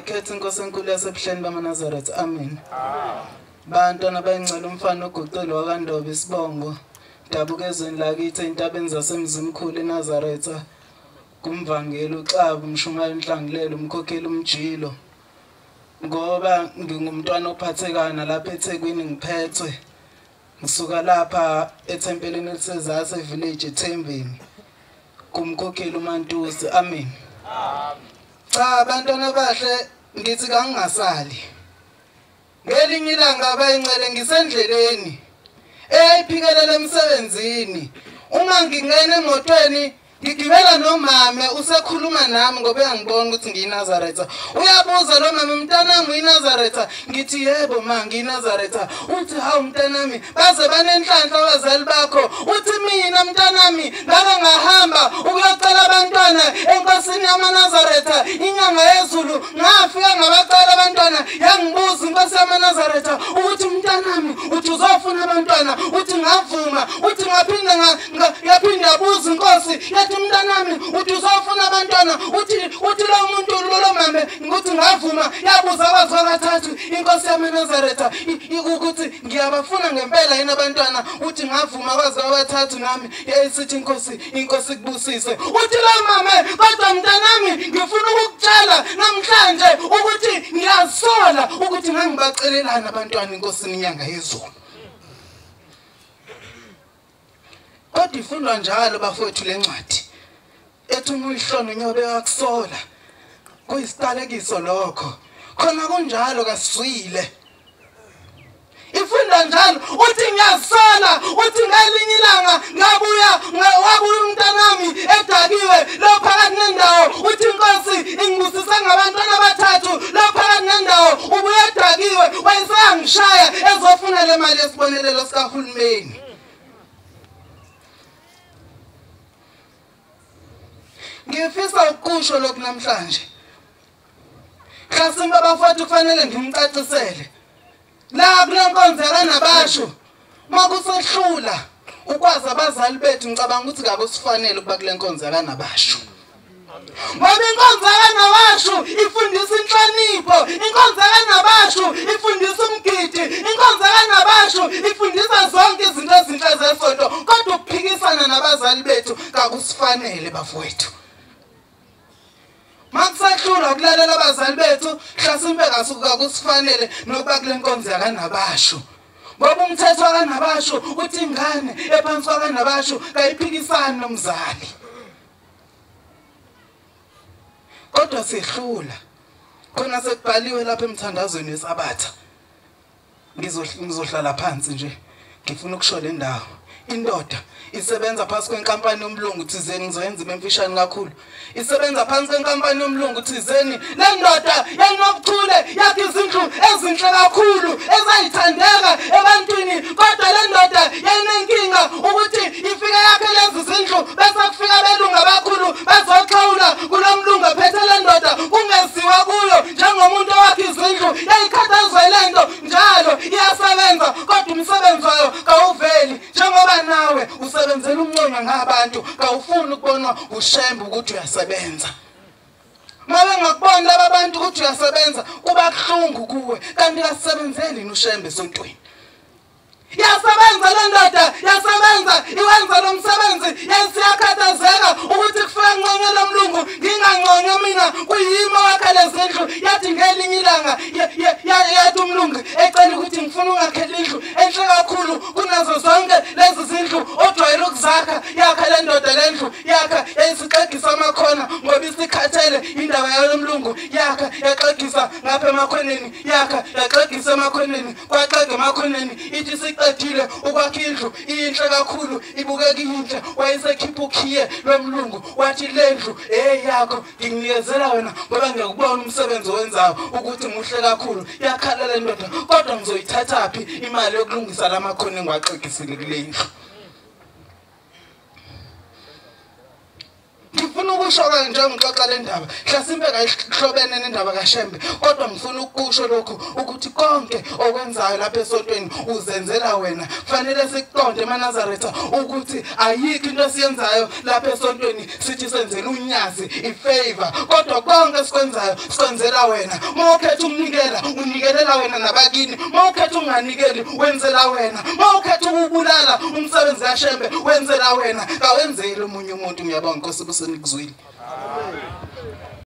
ngiyayikhetha inkosi enkulu yasebuhleni bamaNazaretha. Amen. Bantwana bayingcela umfana oguqile wakandoba isibongo. Dabukezweni lakithi entabeni zasemzimkhulu eNazaretha. Kumvangeli uXaba umshumayeli inhlangulelo umkhokheli umjilo. Ngoba ngingumntwana ophathekana lapha eThekwini ngiphethwe. Ngisuka lapha ethempelini elisezase village eThembeni. Kumkhokheli uMantusi. Amen. Cha bantwana bahle ngithi kangingasali. Ngelinye ilanga bayingcele ngisendleleni eyayiphikelele emsebenzini. Uma ngingena emotweni ngigibela nomama usekhuluma nami ngoba uyangibona ukuthi ngiyiNazaretha. Uyabuza lo mama umntanami uyiNazaretha. Ngithi yebo ma ngiyiNazaretha. Uthi hawu mntanami baze banenhlanhla abazali bakho. Uthi mina mntanami ngabe ngahamba ukuyocela abantwana enkosini yamaNazaretha inyanga yezulu ngafika ngabacela abantwana yangibuza inkosi yamaNazaretha ukuthi mntanami uthi uzofuna abantwana. Uthi ngavuma. Uthi ngaphinda yaphinda yabuza inkosi yathi mntanami uthi uzofuna abantwana. Uthi lo muntu lo mama ukuthi ngavuma. Yabuza abazwa kathathu inkosi yamaNazaretha ukuthi ngiyabafuna ngempela yini abantwana. Uthi ngavuma abazwa abathathu nami yayisithi inkosi kubusise. Uthi lo mama kodwa mntanami ngifuna ukukutshela namhlanje ukuthi ngiyasola ukuthi ngangibacelelana abantwana inkosini inyanga yezulu. Kodwa ifundwa njalo bafowethu lencwadi. Ethi umuyihlono nyobe yakusola. Kuyisitalekiso lokho. Khona kunjalo kasizwile. Ifunda njalo uthi ngiyasola uthi ngelinye ilanga wabuya umntanami edakiwe lo phakathi nendawo. Uthi inkosi ingibusisa ngabantwana abathathu lo phakathi nendawo ubuye edakiwe wayesangishaya ezofuna le mali yesibonelelo sikahulumeni. Ngifisa ukusho lokhu namhlanje. Mhlasimba bafowethu kufanele ngimcacisele. La kule nkonzo yakanabasho makusehlula ukwazi abazali bethu ngicabanga ukuthi akusifanele ukuba kule nkonzo yakanabasho. Ngoba inkonzo yakanabasho ifundisa inhlonipho, inkonzo yakanabasho ifundisa umgidi, inkonzo yakanabasho ifundisa zonke izinto ezinhle zesonto. Kodwa ukuphikisana nabazali bethu akusifanele bafowethu. Makusahlula ukulalela abazali bethu mhlasimbe akusifanele nokuba kule nkonzo yakanabasho. Ngoba umthetho wakanabasho uthi ingane ephansi kwakanabasho kayiphikisani nomzali. Kodwa sihlula khona sekubhaliwe lapha emthandazweni wesabatha. Ngizohlala phansi nje ngifuna ukusho le ndawo. Indoda isebenza phansi kwenkampani yomlungu thizeni ngizoyenza imfishane kakhulu. Isebenza phansi kwenkampani yomlungu thizeni. Le ndoda yayinobuchule yakhe izindlu ezinhle kakhulu ezayithandeka ebantwini. Kodwa le ndoda yayinenkinga ukuthi ifike yakhe lezi zindlu bese kufika belungu abakhulu bazoxhawula kulo mlungu ephethe le ndoda kungeziwa kuyo njengomuntu owakhe izindlu. Yayikhathazwe le nto njalo iyasebenza kodwa umsebenzi wayo kawuveli njengoba nawe usebenzela umnconywa ngabantu kawufuni ukubonwa uShembe ukuthi uyasebenza. Mabe ngakubona laba bantu ukuthi uyasebenza kuba kuhlungu kuwe kanti asebenzeli uShembe esontweni. Yasebenza le ndoda yasebenza iwenza lo msebenzi yasiyakhathazeka ukuthi kufika ngconye lo mlungu ngingangconye mina kuyimo wakhe lezindlu. Yathi ngelinye ilanga yathi umlungu ecela ukuthi ngifuna ungakhela indlu enhle kakhulu kunazo zonke lezi zindlu ojwayele ukuzakha. Yakha le ndoda le ndlu yakha yayisixegisa amakhona ngoba isikhathele indaba yalo mlungu. Yakha yaxegisa ngapha emakhoneni yakha yaxegisa emakhoneni kwaxega emakhoneni ithi siqedile ukwakha indlu inhle kakhulu ibukeka inhle. Wayesekhipha ukhiye lomlungu wathi le ndlu yakho nginikezela wena ngoba ngiyakubona umsebenzi owenzayo ukuthi muhle kakhulu. Yakhala le ndoda kodwa ngizoyithatha phi imali yokulungisa lamakhona engiwaxegisile kule ndlu. Ngifuna ukusho kanje ngixoxa le ndaba mhlasimbe kayihlobene nendaba kaShembe kodwa ngifuna ukusho lokho ukuthi konke okwenzayo lapha esontweni uzenzela wena kufanele sikuqonde eManazaretha ukuthi ayikho into esiyenzayo lapha esontweni sithi senzela unyazi ifavor kodwa konke esikwenzayo sikwenzela wena mawukhetha ukunikela unikelela wena nabakini mawukhetha unganikeli wenzela wena mawukhetha ukubulala umsebenzi kaShembe wenzela wena kawenzeli umunye umuntu ngiyabonga Nkosi busenikuzwile. Amen.